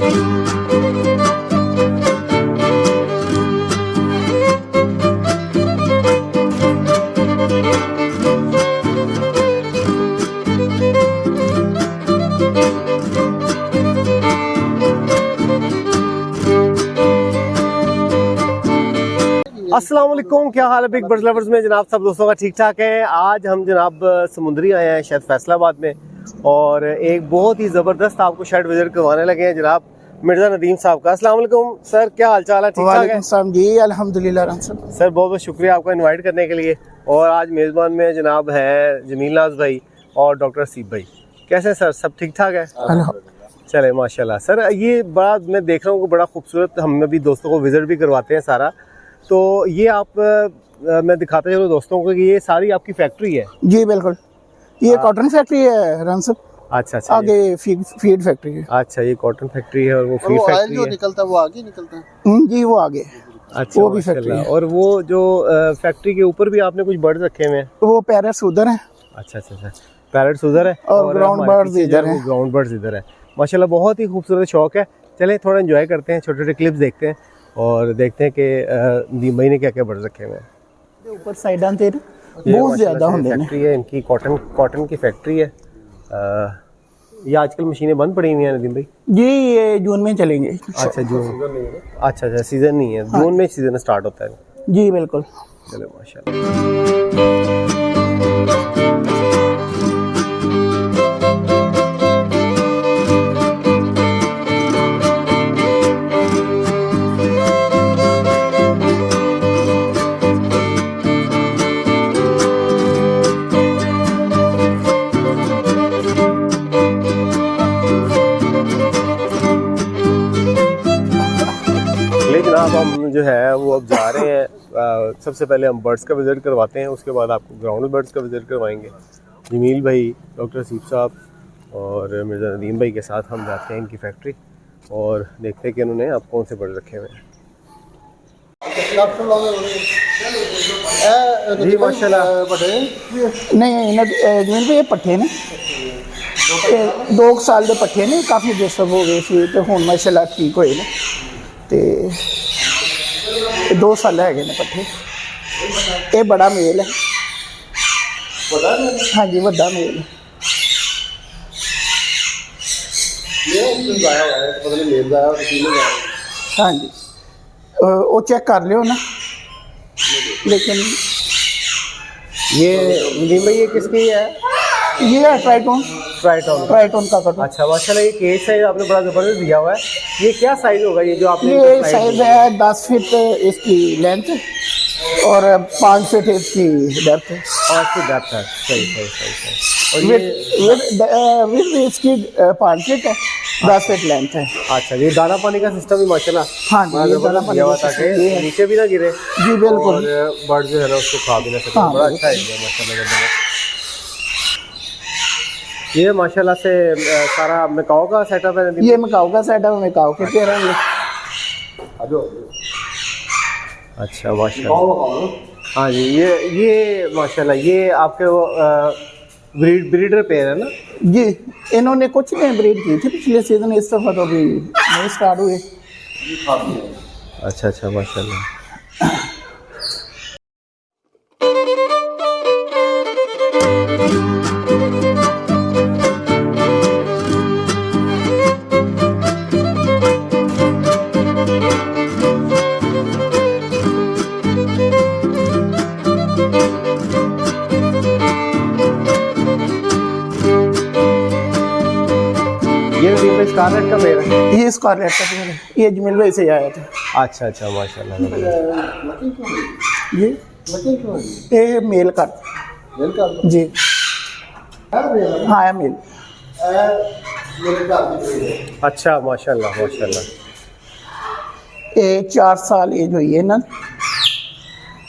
अस्सलाम वालेकुम, क्या हाल है बिग बर्ड्स लवर्स में जनाब। सब दोस्तों का ठीक ठाक है। आज हम जनाब समुंदरी आए हैं शायद फैसलाबाद में, और एक बहुत ही ज़बरदस्त आपको शेड विजिट करवाने लगे हैं जनाब मिर्ज़ा नदीम साहब का। अस्सलाम वालेकुम सर, क्या हाल चाल है? ठीक ठाक है जी, अल्हम्दुलिल्लाह। सर बहुत बहुत शुक्रिया आपका इन्वाइट करने के लिए। और आज मेज़बान में जनाब है जमील नाज भाई और डॉक्टर सीब भाई। कैसे सर, सब ठीक ठाक है? चले माशाल्लाह। सर ये बड़ा मैं देख रहा हूँ बड़ा खूबसूरत, हम भी दोस्तों को विजिट भी करवाते हैं सारा, तो ये आप मैं दिखाता चलो दोस्तों को कि ये सारी आपकी फैक्ट्री है? जी बिल्कुल, ये कॉटन फैक्ट्री है रंसब। अच्छा अच्छा, आगे फीड फैक्ट्री है। अच्छा, ये कॉटन फैक्ट्री है और वो फीड फैक्ट्री जो है। निकलता है वो आगे निकलता है। जी वो आगे। अच्छा, वो भी फैक्ट्री है। और वो जो फैक्ट्री के ऊपर भी आपने कुछ बर्ड्स रखे हुए हैं? वो पैरट्स उधर हैं। अच्छा अच्छा अच्छा, पैरट्स उधर है और ग्राउंड बर्ड्स इधर हैं। ग्राउंड बर्ड्स इधर है माशाल्लाह। बहुत ही खूबसूरत शौक है। चले थोड़ा एंजॉय करते हैं, छोटे छोटे क्लिप्स देखते हैं और देखते हैं कि नदीम भाई ने क्या क्या बर्ड्स रखे हुए हैं। ऊपर साइडां ते बहुत ज्यादा होंगे फैक्ट्री है इनकी, कॉटन की फैक्ट्री है। ये आजकल मशीनें बंद पड़ी हुई हैं नदीम भाई? जी ये जून में चलेंगे। अच्छा जून, अच्छा अच्छा, सीजन नहीं है। जून में सीजन स्टार्ट होता है? जी बिल्कुल। चलो माशाल्लाह। जनाब हम जो है वो अब जा रहे हैं, सबसे पहले हम बर्ड्स का विज़िट करवाते हैं, उसके बाद आपको ग्राउंड बर्ड्स का विज़िट करवाएंगे। जमील भाई, डॉक्टर सीब साहब और मिर्ज़ा नदीम भाई के साथ हम जाते हैं इनकी फैक्ट्री और देखते हैं कि उन्होंने आप कौन से बर्ड रखे हुए हैं। जी माशाल्लाह। नहीं जमील भाई ये पट्ठे ने 2 साल के पट्ठे ने, काफ़ी डिस्टर्ब हो गए थे तो हुण माशाल्लाह ठीक होए ने। ते 2 साल है पट्ठे। ये बड़ा मेल है। हाँ जी वड्डा मेल है। हाँ जी वो चेक कर लियो ना। लेकिन ये नदीम भाई ये किसकी है? ये है ट्राइटोन का कटो। अच्छा माशाल्लाह, ये केस है आपने बड़ा ज़बरदस्त दिया हुआ है। ये क्या साइज़ होगा ये जो आपने? ये साइज़ है 10 फीट इसकी लेंथ और 5 फीट इसकी डेप्थ है। 5 फीट डेप्थ है, सही सही सही सही। और विद इसकी 5 फीट है, 10 फीट लेंथ है। अच्छा, ये दाना पानी का सिस्टम भी माशाल्लाह। हाँ जी, ये दाना पानी का ताकि नीचे भी ना गिरे। जी बिल्कुल, और बर्ड जो है ना उसको खा भी ना सके। बड़ा अच्छा है माशाल्लाह। ये माशाल्लाह से सारा मकाओ का सेटअप है? ये मकाओ का सेटअप है, मकाओ के पेड़ हैं। अच्छा माशाल्लाह। हाँ जी, ये माशाल्लाह ये आपके ब्रीडर पेयर है ना? जी इन्होंने कुछ नहीं ब्रीड की थी पिछले सीजन, इस दफ़ा तो अभी नहीं स्टार्ट हुए। अच्छा अच्छा माशाल्लाह। ये स्कारलेट का पेड़ है? ये स्कारलेट का पेड़ है, ये जमील भाई से आया था। अच्छा अच्छा माशाल्लाह। ये मेल का जी। हाँ है मेल। अच्छा माशाल्लाह माशाल्लाह। ये 4 साल एज हुई है ना।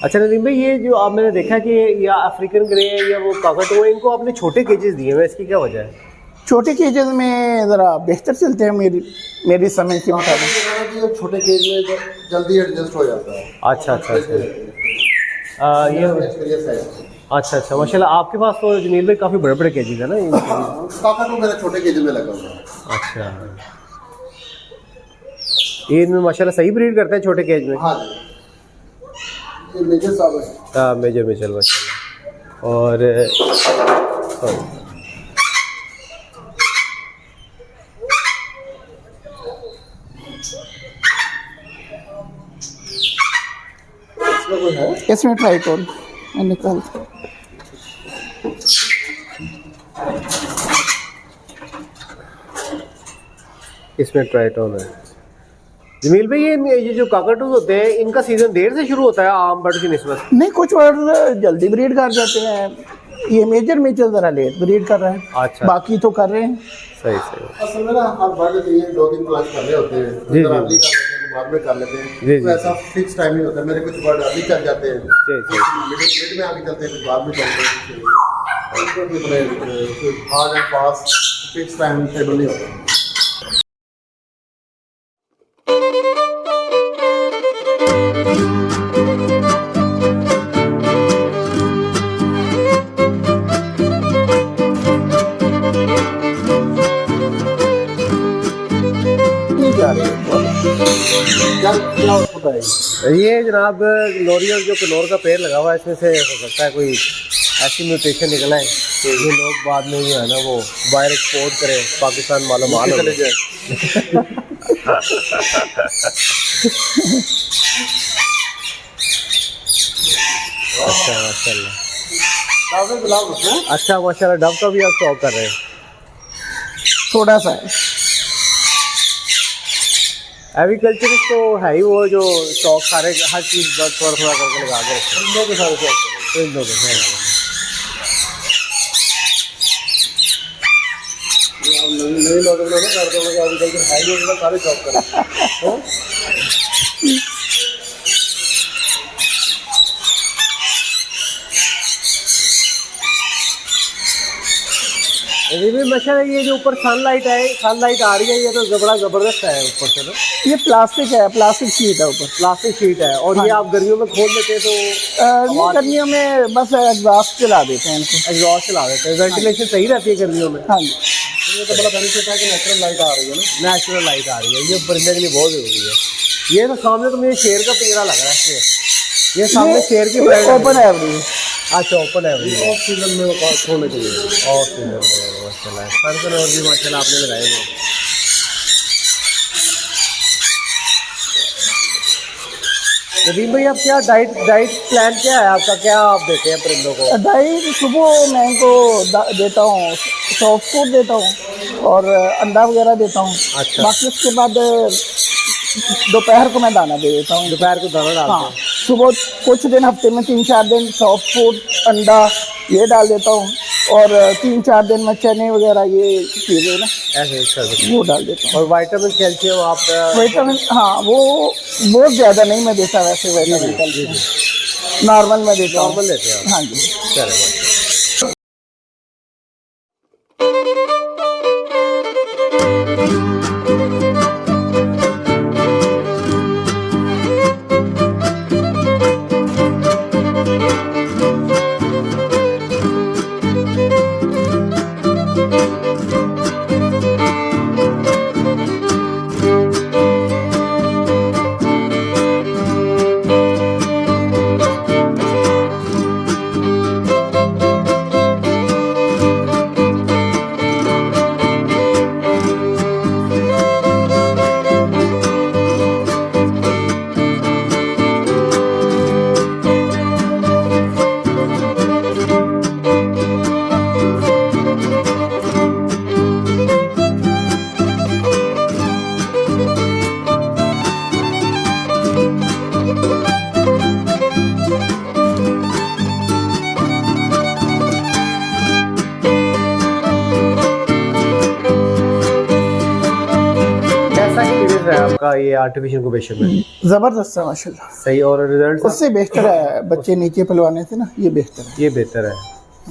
अच्छा नदीम भाई, ये जो आप मैंने देखा कि या अफ्रीकन ग्रे या वो काकटो, इनको आपने छोटे केजेस दिए हुए, इसकी क्या वजह है? छोटे केजेस में ज़रा बेहतर चलते हैं मेरी समझ के मुताबिक। छोटे केज में जल्दी एडजस्ट हो जाता है। अच्छा अच्छा अच्छा। ये अच्छा अच्छा माशाल्लाह। आपके पास तो जमील भाई काफ़ी बड़े बड़े केजेस है ना? काका तो मेरे छोटे केज में लगा हुआ है। अच्छा ये इनमें माशाल्लाह सही ब्रीड करते हैं छोटे केज में। हाँ जी, ये मेजर साहब है। हाँ मेजर मेजर माशाल्लाह। और सॉरी इसमें कोई है? इसमें ट्राइटोन मैं निकाल इसमें ट्राइटोन है। जमील भाई ये जो काकाटूज होते हैं इनका सीजन देर से शुरू होता है आम बर्ड की निस्बत? नहीं, कुछ और जल्दी ब्रीड कर जाते हैं। ये मेजर मेचल जरा लेट ब्रीड कर रहा है। अच्छा। बाकी तो कर रहे हैं। सही सही। असल में ना हर बर्ड के लिए 2-3 क्लास करने होते हैं, जी, अगर जी। अर्ली कर लेते हैं तो बाद में कर लेते हैं, जी, तो जी। ऐसा फिक्स टाइम नहीं होता। मेरे कुछ बर्ड अर्ली कर जाते हैं, जी जी। मिड में आगे चलते हैं, कुछ बाद में चलते हैं। Hard and fast fix time table नहीं होता। नहीं जा रहे हैं। क्या क्या होता है? ये जनाब लोरियल जो कनौर का पेड़ लगा हुआ है इसमें से हो सकता है कोई ऐसी म्यूटेशन निकला है कि ये लोग बाद में जो है ना वो बाहर एक्सपोर्ट करें, पाकिस्तान मालो माल हो चले जाए। जाए। अच्छा माशाल्लाह। काफी गुलाब होते हैं। अच्छा माशाल्लाह, डब का भी आप शौक कर रहे हैं। थोड़ा सा है। एग्रीकल्चरिस्ट तो है ही वो जो शौक सारे हर चीज़ बस थोड़ा थोड़ा करके लगा के रखते हैं। परिंदों के सारे शौक करें। परिंदों के साथ। ये अब नई नौजवानों ने कर दो कि एग्रीकल्चर है ही होगा, सारे शौक करें। भी माशाल्लाह ये जो ऊपर सनलाइट आ रही है ये तो बड़ा ज़बरदस्त है ऊपर से तो। ये प्लास्टिक है, प्लास्टिक शीट है ऊपर। प्लास्टिक शीट है और ये आप गर्मियों में खोल लेते हैं तो नहीं, गर्मियों में बस एग्जॉस्ट चला देते हैं इनको। एग्जॉस्ट चला देते हैं, वेंटिलेशन सही रहती है गर्मियों में। हाँ जी। ये तो बड़ा बेनिफिट है कि नेचुरल लाइट आ रही है ना। नेचुरल लाइट आ रही है, ये परिंदे के लिए बहुत ज़रूरी है। ये तो सामने तो मुझे शेर का पिंजरा लग रहा है शेर। ये सामने शेर की ब्राइड ओपन है अभी। अच्छा ओपन है अभी। ऑफ सीजन में वो छोड़ने के लिए। और सीजन में माशाल्लाह फर्क और भी माशाल्लाह आपने लगाए हुए। नदीम भाई आप क्या डाइट प्लान क्या है आपका, क्या आप देते हैं परिंदों को? डाइट सुबह मैं इनको देता हूँ, सॉफ्ट फूड देता हूँ और अंडा वगैरह देता हूँ। अच्छा। बाकी उसके बाद दोपहर को मैं दाना दे देता हूँ। दोपहर को दाना डालते हाँ, हैं? सुबह कुछ दिन हफ्ते में 3-4 दिन सॉफ्ट फूड अंडा ये डाल देता हूँ और 3-4 दिन में चने वगैरह ये चीज़ें ना ऐसे ही कर देते हैं। वो डाल देता हूँ। और विटामिन कैल्शियम आप विटामिन, हाँ वो बहुत ज़्यादा नहीं मैं देता वैसे विटामिन कैल्शियम नॉर्मल में देता हूँ। नॉर्मल देते हैं आप? हाँ जी। चले आपका ये आर्टिफिशियल इंक्यूबेशन में? ज़बरदस्त है माशाल्लाह। सही। और रिजल्ट उससे बेहतर है, बच्चे नीचे पलवाने थे ना, ये बेहतर है। ये बेहतर है।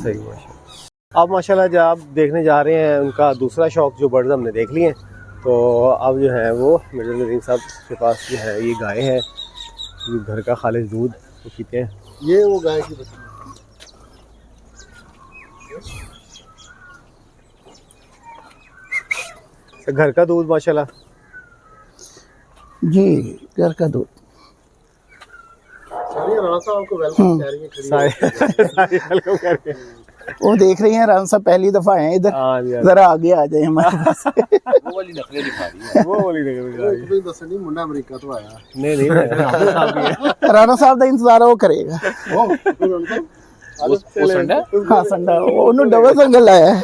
सही माशाल्लाह। अब माशाल्लाह जब आप देखने जा रहे हैं उनका दूसरा शौक जो बर्ड्स हमने देख लिए, तो अब जो है वो मिर्ज़ा नदीम साहब के पास जो है ये गाय है, ये घर का खालिश दूध वो पीते हैं। ये वो गाय की बच्ची घर का दूध माशाल्लाह। जी घर का दूध। सारी राणा साहब आपको वेलकम कह रही है, खड़ी सारे वेलकम करके। वो देख रही हैं राम साहब पहली दफा आए इधर, हाँ जी, हाँ। जरा आगे आ जाए हमारे पास। वो वाली नखरे दिखा रही है। ਤੁਸੀਂ ਦੱਸਣ ਨਹੀਂ ਮੁੰਡਾ ਅਮਰੀਕਾ ਤੋਂ ਆਇਆ। नहीं नहीं राणा साहब भी है। राणा साहब का इंतजार वो करेगा। ਉਹ ਸੰਡਾ हाँ संडा ਉਹਨੂੰ डबल संगल आया है।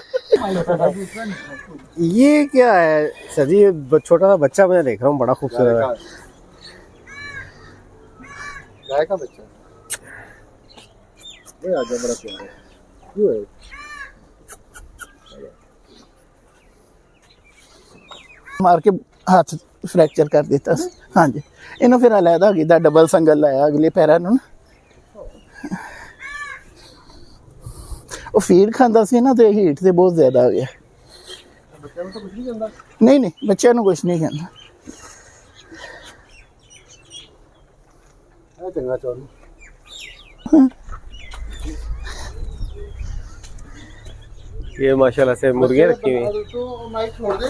ये क्या है सर जी? ये छोटा सा बच्चा मैं देख रहा हूँ, बड़ा खूबसूरत है। गाय का बच्चा ये आ गया, बड़ा प्यारा है। क्यों है मार के हाथ फ्रैक्चर कर दिता सी। हाँ जी इन्हों फिर अलहदा किया, डबल संगल लाया अगले पैरों ਨੂੰ। ਉਹ ਫੀਡ ਖਾਂਦਾ ਸੀ ਨਾ ਤੇ ਹੀਟ ਤੇ ਬਹੁਤ ਜ਼ਿਆਦਾ ਹੋ ਗਿਆ। ਬੱਚਿਆਂ ਨੂੰ ਤਾਂ ਕੁਝ ਨਹੀਂ ਕਹਿੰਦਾ। ਨਹੀਂ ਨਹੀਂ ਬੱਚਿਆਂ ਨੂੰ ਕੁਝ ਨਹੀਂ ਕਹਿੰਦਾ। ਇਹ ਚੰਗਾ ਚੋਰ ये माशाल्लाह से मुर्गियाँ रखी हुई हैं। तो माइक छोड़ दे।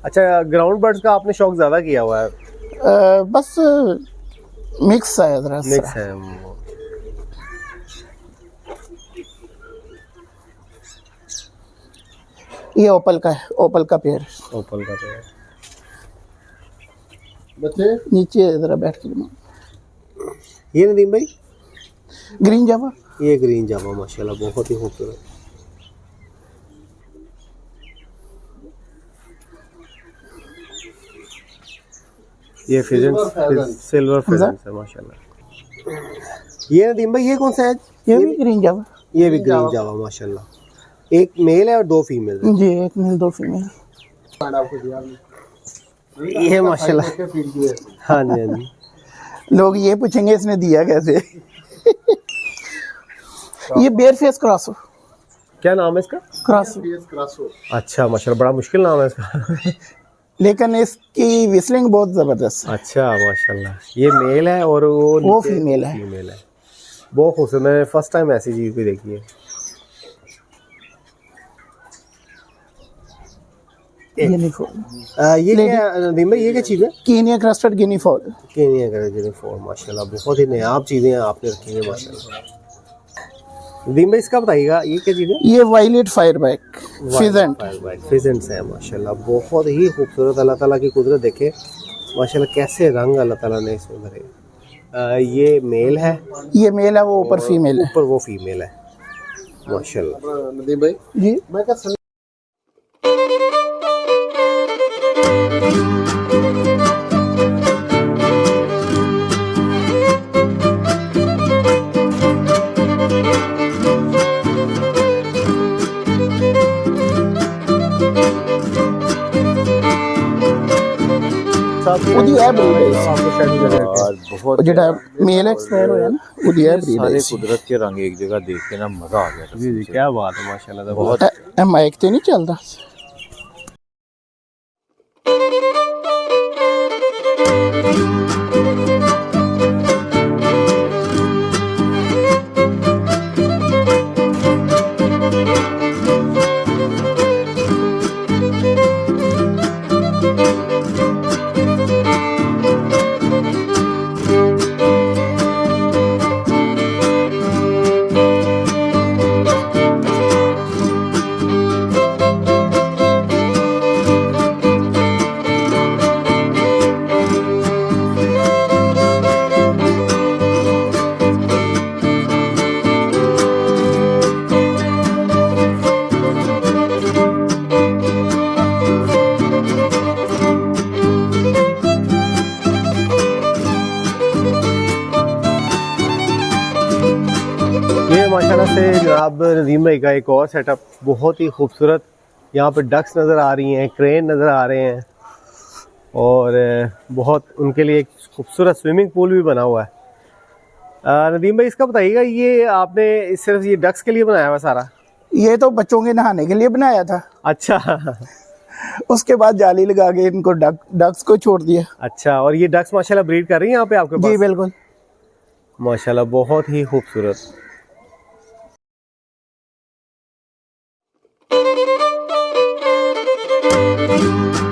अच्छा, ग्राउंड बर्ड्स का आपने शौक ज्यादा किया हुआ है? बस मिक्स है जरा सा। मिक्स है। ये ओपल का है, ओपल का पेड़ ओपल का पेड़। बच्चे नीचे जरा बैठ के बनाओ। ये नदीम भाई ग्रीन जावा, ये ग्रीन जावा माशाल्लाह बहुत ही खूबसूरत। ये सिल्वर फेजेंट है माशाल्लाह। ये नदीम भाई ये कौन सा है? ये भी ग्रीन जावा। ये भी ग्रीन जावा माशाल्लाह। एक मेल है और 2 फीमेल है। जी एक मेल 2 फीमेल। आपको दिया हमने। ये माशाल्लाह। फील की है। हाँ जी हाँ जी। लोग ये पूछेंगे इसने दिया कैसे। ये बेयर फेस क्रॉसो। क्या नाम है इसका? क्रॉसो। पीएस क्रासो। अच्छा माशाल्लाह, बड़ा मुश्किल नाम है इसका। लेकिन इसकी विस्लिंग बहुत जबरदस्त है। अच्छा माशाल्लाह। ये मेल है और वो नीचे फीमेल है। फीमेल है। बहुत खूबसूरत, मैंने फर्स्ट टाइम ऐसी चीज भी देखी है। ये क्या नदीम भाई, ये क्या चीज़ है? कीनिया क्रस्टेड गिनी फॉल। केनिया का यूनिफॉर्म माशाल्लाह, बहुत ही नायाब चीज़ें आपने रखी हैं माशाल्लाह। नदीम भाई इसका बताइएगा, ये क्या चीज़ है? ये वायलेट फायरबैक फिजेंट। फिजेंट्स है माशाल्लाह, बहुत ही खूबसूरत। अल्लाह ताला की कुदरत देखे माशाल्लाह, कैसे रंग अल्लाह ताला ने इसमें भरे। ये मेल है, ये मेल है, वो ऊपर फीमेल है। ऊपर वो फीमेल है माशाल्लाह। नदीम भाई जी मैं क्या ਉਹਦੀ ਇਹ ਬਰੀਡ ਹੈ। आपको शायद यार बहुत ਉਹ ਜਿਹੜਾ ਮੇਲ ਐਕਸਪਾਇਰ ਹੋਇਆ ਨਾ ਉਹਦੀ ਇਹ ਬਰੀਡ सारे ਹੈ। कुदरत के रंग एक जगह देख के ना मजा आ गया। जी जी, क्या बात है माशाल्लाह। बहुत ਇਹ ਮਾਈਕ ਤੇ ਨਹੀਂ ਚੱਲਦਾ। ये माशाल्लाह से जनाब नदीम भाई का एक और सेटअप, बहुत ही खूबसूरत। यहाँ पे डक्स नज़र आ रही हैं, क्रेन नज़र आ रहे हैं और बहुत उनके लिए एक खूबसूरत स्विमिंग पूल भी बना हुआ है। नदीम भाई इसका बताइएगा, ये आपने सिर्फ ये डक्स के लिए बनाया हुआ सारा? ये तो बच्चों के नहाने के लिए बनाया था। अच्छा उसके बाद जाली लगा के इनको डक्स को छोड़ दिया। अच्छा, और ये डक्स माशाल्लाह ब्रीड कर रही हैं यहाँ पे आपके पास? जी बिल्कुल माशाल्लाह, बहुत ही खूबसूरत। है।